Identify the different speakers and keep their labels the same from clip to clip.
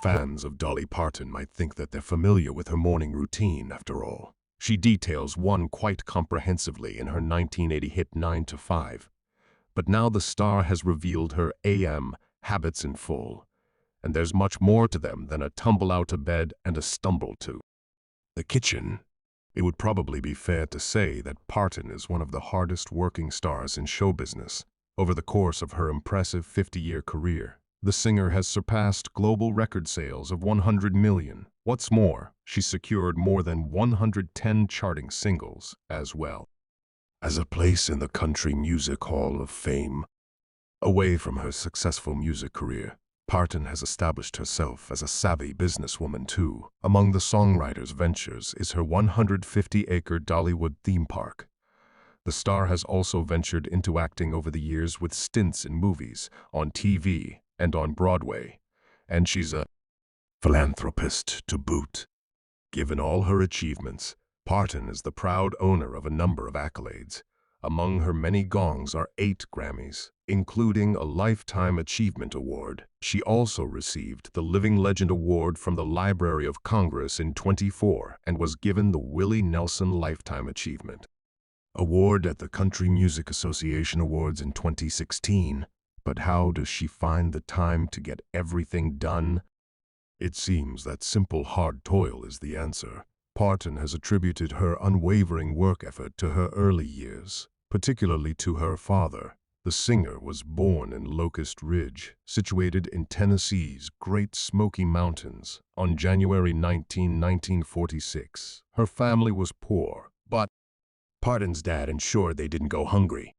Speaker 1: Fans of Dolly Parton might think that they're familiar with her morning routine, after all. She details one quite comprehensively in her 1980 hit 9 to 5. But now the star has revealed her AM habits in full, and there's much more to them than a tumble out of bed and a stumble to the kitchen. It would probably be fair to say that Parton is one of the hardest working stars in show business. Over the course of her impressive 50-year career, the singer has surpassed global record sales of 100 million. What's more, she secured more than 110 charting singles as well as a place in the Country Music Hall of Fame. Away from her successful music career, Parton has established herself as a savvy businesswoman too. Among the songwriter's ventures is her 150-acre Dollywood theme park. The star has also ventured into acting over the years with stints in movies, on TV, and on Broadway. And she's a philanthropist to boot. Given all her achievements, Parton is the proud owner of a number of accolades. Among her many gongs are 8 Grammys, including a Lifetime Achievement Award. She also received the Living Legend Award from the Library of Congress in 2024 and was given the Willie Nelson Lifetime Achievement Award at the Country Music Association Awards in 2016. But how does she find the time to get everything done? It seems that simple hard toil is the answer. Parton has attributed her unwavering work effort to her early years, particularly to her father. The singer was born in Locust Ridge, situated in Tennessee's Great Smoky Mountains, on January 19, 1946. Her family was poor, but Parton's dad ensured they didn't go hungry.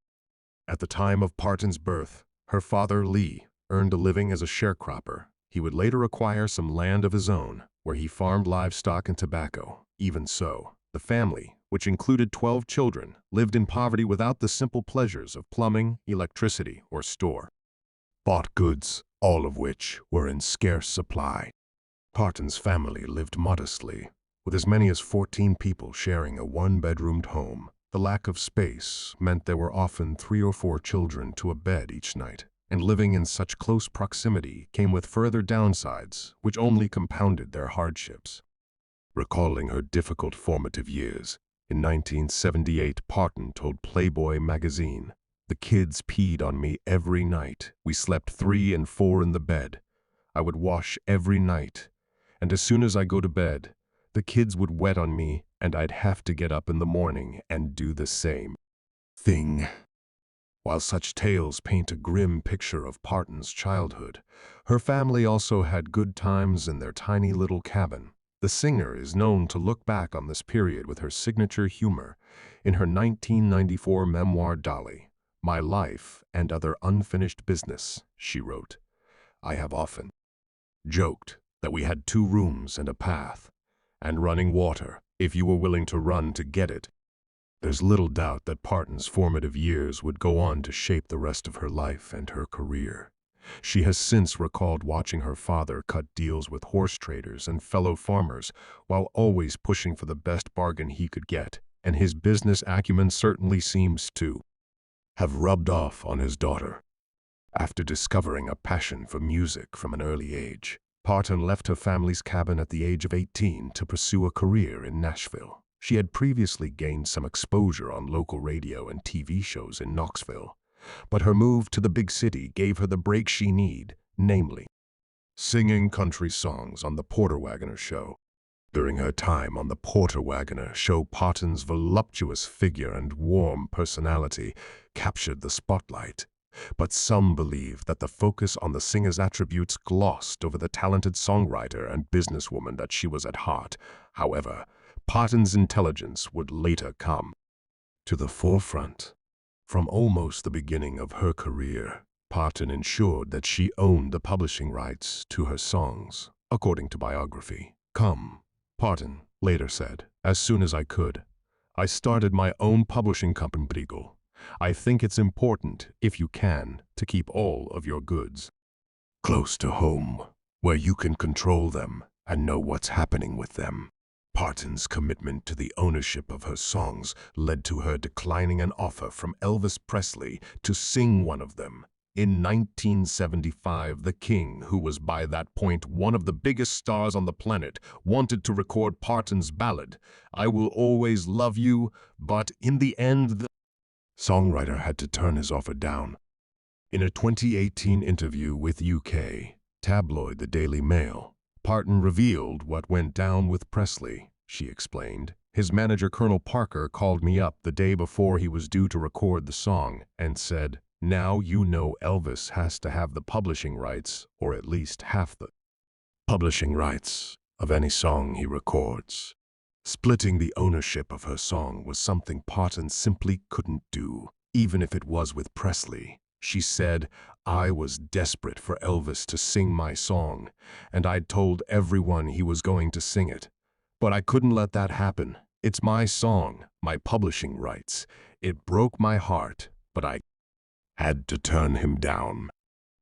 Speaker 1: At the time of Parton's birth, her father, Lee, earned a living as a sharecropper. He would later acquire some land of his own, where he farmed livestock and tobacco. Even so, the family, which included 12 children, lived in poverty without the simple pleasures of plumbing, electricity, or store-bought goods, all of which were in scarce supply. Parton's family lived modestly, with as many as 14 people sharing a one-bedroomed home. The lack of space meant there were often 3 or 4 children to a bed each night, and living in such close proximity came with further downsides, which only compounded their hardships. Recalling her difficult formative years, in 1978, Parton told Playboy magazine, "The kids peed on me every night. We slept 3 and 4 in the bed. I would wash every night, and as soon as I go to bed, the kids would wet on me, and I'd have to get up in the morning and do the same thing." While such tales paint a grim picture of Parton's childhood, her family also had good times in their tiny little cabin. The singer is known to look back on this period with her signature humor. In her 1994 memoir Dolly, My Life and Other Unfinished Business, she wrote, "I have often joked that we had 2 rooms and a path, and running water, if you were willing to run to get it." There's little doubt that Parton's formative years would go on to shape the rest of her life and her career. She has since recalled watching her father cut deals with horse traders and fellow farmers while always pushing for the best bargain he could get, and his business acumen certainly seems to have rubbed off on his daughter. After discovering a passion for music from an early age, Parton left her family's cabin at the age of 18 to pursue a career in Nashville. She had previously gained some exposure on local radio and TV shows in Knoxville, but her move to the big city gave her the break she needed, namely singing country songs on the Porter Wagoner Show. During her time on the Porter Wagoner Show, Parton's voluptuous figure and warm personality captured the spotlight. But some believe that the focus on the singer's attributes glossed over the talented songwriter and businesswoman that she was at heart. However, Parton's intelligence would later come to the forefront. From almost the beginning of her career, Parton ensured that she owned the publishing rights to her songs. According to biography, Parton later said, "As soon as I could, I started my own publishing company, Briegel. I think it's important, if you can, to keep all of your goods close to home, where you can control them and know what's happening with them." Parton's commitment to the ownership of her songs led to her declining an offer from Elvis Presley to sing one of them. In 1975, the king, who was by that point one of the biggest stars on the planet, wanted to record Parton's ballad, I Will Always Love You, but in the end, the songwriter had to turn his offer down. In a 2018 interview with UK tabloid The Daily Mail, Parton revealed what went down with Presley. She explained, "His manager, Colonel Parker, called me up the day before he was due to record the song and said, 'Now you know Elvis has to have the publishing rights, or at least half the publishing rights of any song he records.'" Splitting the ownership of her song was something Parton simply couldn't do, even if it was with Presley. She said, "I was desperate for Elvis to sing my song, and I'd told everyone he was going to sing it. But I couldn't let that happen. It's my song, my publishing rights. It broke my heart, but I had to turn him down."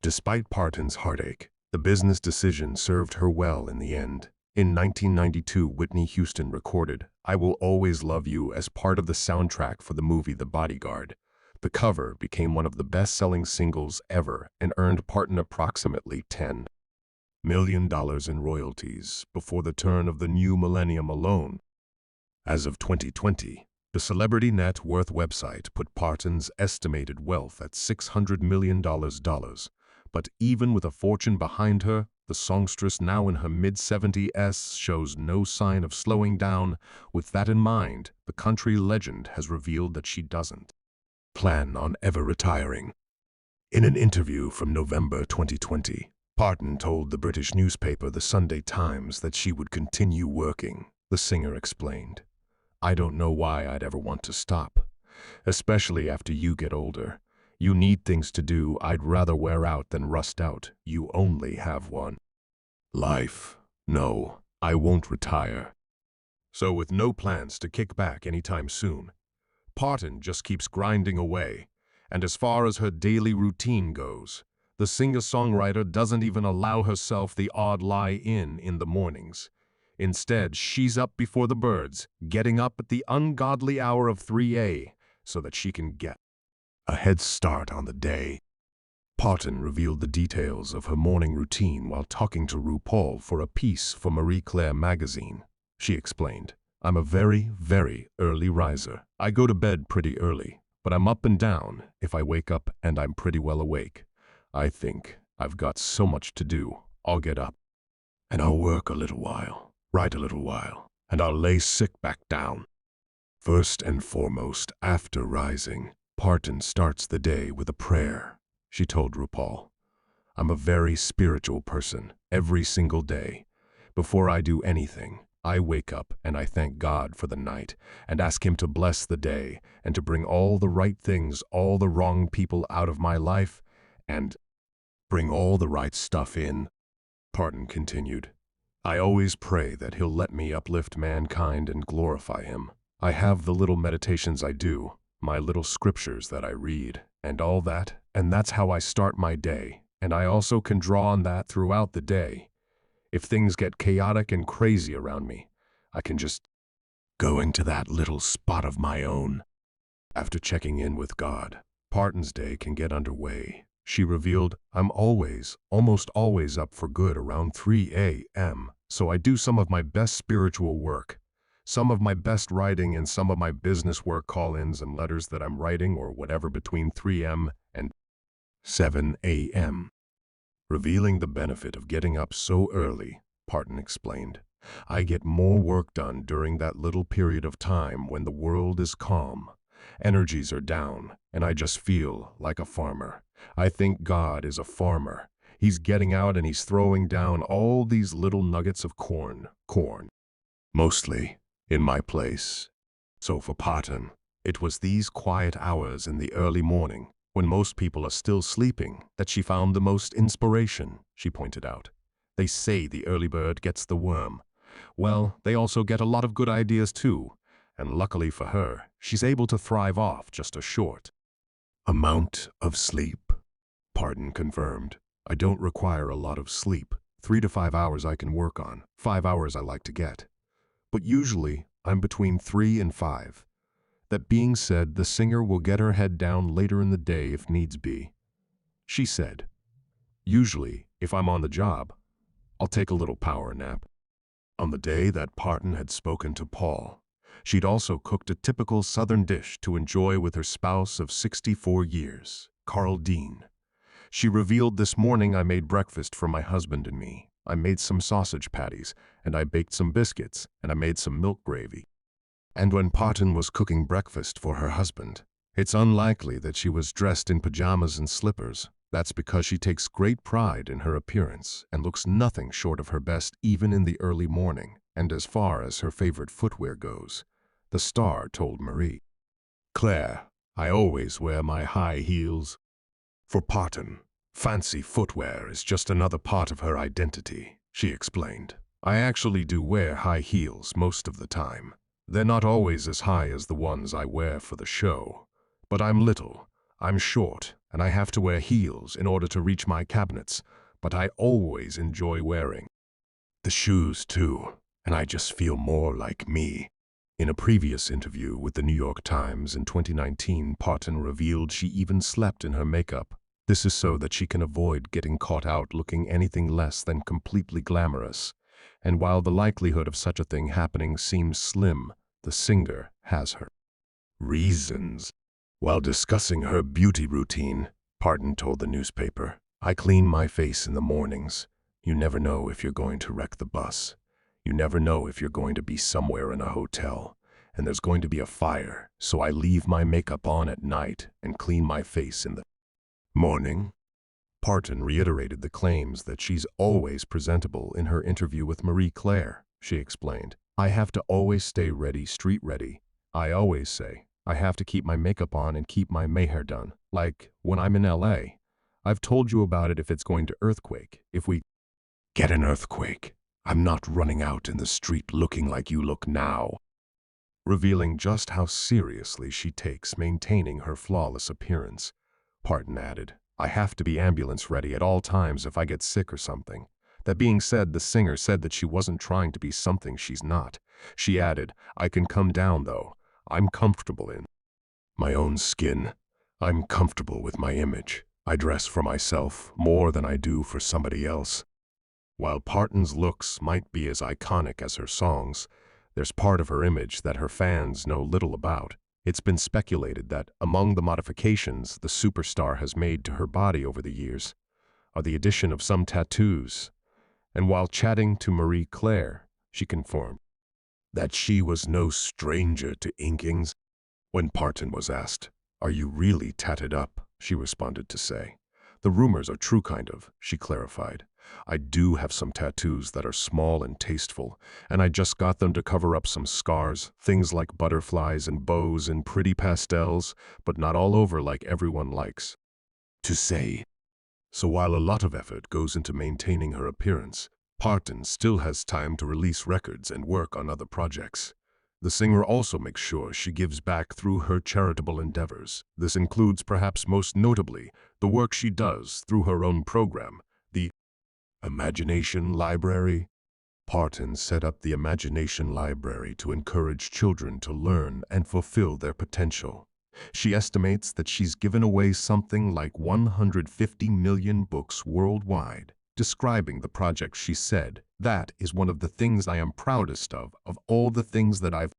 Speaker 1: Despite Parton's heartache, the business decision served her well in the end. In 1992, Whitney Houston recorded I Will Always Love You as part of the soundtrack for the movie The Bodyguard. The cover became one of the best-selling singles ever and earned Parton approximately $10 million in royalties before the turn of the new millennium alone. As of 2020, the Celebrity Net Worth website put Parton's estimated wealth at $600 million. But even with a fortune behind her, the songstress, now in her mid-70s, shows no sign of slowing down. With that in mind, the country legend has revealed that she doesn't plan on ever retiring. In an interview from November 2020, Parton told the British newspaper The Sunday Times that she would continue working. The singer explained, "I don't know why I'd ever want to stop, especially after you get older. You need things to do. I'd rather wear out than rust out. You only have one life. No, I won't retire." So with no plans to kick back anytime soon, Parton just keeps grinding away. And as far as her daily routine goes, the singer-songwriter doesn't even allow herself the odd lie-in the mornings. Instead, she's up before the birds, getting up at the ungodly hour of 3 a.m. so that she can get a head start on the day. Parton revealed the details of her morning routine while talking to RuPaul for a piece for Marie Claire magazine. She explained, "I'm a very, very early riser. I go to bed pretty early, but I'm up and down if I wake up, and I'm pretty well awake. I think I've got so much to do. I'll get up and I'll work a little while, write a little while, and I'll lay sick back down." First and foremost, after rising, Parton starts the day with a prayer. She told RuPaul, "I'm a very spiritual person. Every single day, before I do anything, I wake up and I thank God for the night and ask Him to bless the day and to bring all the right things, all the wrong people out of my life, and bring all the right stuff in." Parton continued, "I always pray that He'll let me uplift mankind and glorify Him. I have the little meditations I do, my little scriptures that I read, and all that, and that's how I start my day, and I also can draw on that throughout the day. If things get chaotic and crazy around me, I can just go into that little spot of my own." After checking in with God, Parton's day can get underway. She revealed, "I'm almost always up for good around 3 a.m., so I do some of my best spiritual work, some of my best writing, and some of my business work, call-ins and letters that I'm writing or whatever between 3 a.m. and 7 a.m. Revealing the benefit of getting up so early, Parton explained, "I get more work done during that little period of time when the world is calm, energies are down, and I just feel like a farmer. I think God is a farmer. He's getting out and He's throwing down all these little nuggets of corn, mostly in my place." So for Parton, it was these quiet hours in the early morning, when most people are still sleeping, that she found the most inspiration. She pointed out, "They say the early bird gets the worm. Well, they also get a lot of good ideas too, and luckily for her, she's able to thrive off just a short amount of sleep." Parton confirmed, "I don't require a lot of sleep. 3 to 5 hours I can work on, 5 hours I like to get. But usually, I'm between 3 and 5. That being said, the singer will get her head down later in the day if needs be." she said. Usually, if I'm on the job, I'll take a little power nap. On the day that Parton had spoken to Paul, she'd also cooked a typical Southern dish to enjoy with her spouse of 64 years, Carl Dean. She revealed, "This morning I made breakfast for my husband and me. I made some sausage patties, and I baked some biscuits, and I made some milk gravy." And when Parton was cooking breakfast for her husband, it's unlikely that she was dressed in pajamas and slippers. That's because she takes great pride in her appearance and looks nothing short of her best even in the early morning, and as far as her favorite footwear goes, the star told Marie Claire, "I always wear my high heels." For Parton, fancy footwear is just another part of her identity, she explained. "I actually do wear high heels most of the time. They're not always as high as the ones I wear for the show, but I'm little, I'm short, and I have to wear heels in order to reach my cabinets, but I always enjoy wearing the shoes too, and I just feel more like me." In a previous interview with the New York Times in 2019, Parton revealed she even slept in her makeup. This is so that she can avoid getting caught out looking anything less than completely glamorous. And while the likelihood of such a thing happening seems slim, the singer has her reasons. While discussing her beauty routine, Parton told the newspaper, "I clean my face in the mornings. You never know if you're going to wreck the bus. You never know if you're going to be somewhere in a hotel, and there's going to be a fire, so I leave my makeup on at night and clean my face in the morning." Parton reiterated the claims that she's always presentable in her interview with Marie Claire. She explained, "I have to always stay ready, street ready. I always say, I have to keep my makeup on and keep my hair done. Like when I'm in LA. I've told you about it if it's going to earthquake. If we get an earthquake, I'm not running out in the street looking like you look now." Revealing just how seriously she takes maintaining her flawless appearance, Parton added, "I have to be ambulance ready at all times if I get sick or something." That being said, the singer said that she wasn't trying to be something she's not. She added, "I can come down though. I'm comfortable in my own skin. I'm comfortable with my image. I dress for myself more than I do for somebody else." While Parton's looks might be as iconic as her songs, there's part of her image that her fans know little about. It's been speculated that among the modifications the superstar has made to her body over the years are the addition of some tattoos. And while chatting to Marie Claire, she confirmed that she was no stranger to inkings. When Parton was asked, "Are you really tatted up?" she responded to say, "The rumors are true kind of," she clarified. "I do have some tattoos that are small and tasteful, and I just got them to cover up some scars, things like butterflies and bows and pretty pastels, but not all over like everyone likes to say." So while a lot of effort goes into maintaining her appearance, Parton still has time to release records and work on other projects. The singer also makes sure she gives back through her charitable endeavors. This includes, perhaps most notably, the work she does through her own program, the Imagination Library. Parton set up the Imagination Library to encourage children to learn and fulfill their potential. She estimates that she's given away something like 150 million books worldwide. Describing the project, she said, "That is one of the things I am proudest of all the things that I've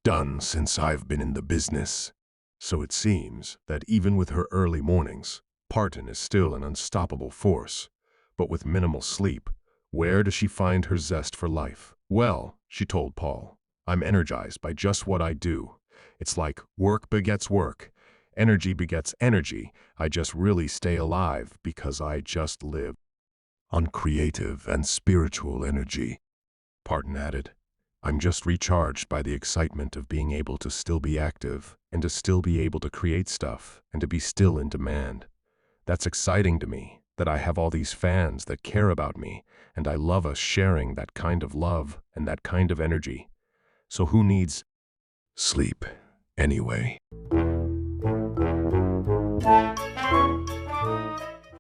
Speaker 1: done since I've been in the business." So it seems that even with her early mornings, Parton is still an unstoppable force. But with minimal sleep, where does she find her zest for life? "Well," she told Paul, "I'm energized by just what I do. It's like work begets work, energy begets energy. I just really stay alive because I just live on creative and spiritual energy." Parton added, "I'm just recharged by the excitement of being able to still be active and to still be able to create stuff and to be still in demand. That's exciting to me, that I have all these fans that care about me, and I love us sharing that kind of love and that kind of energy. So who needs sleep anyway?"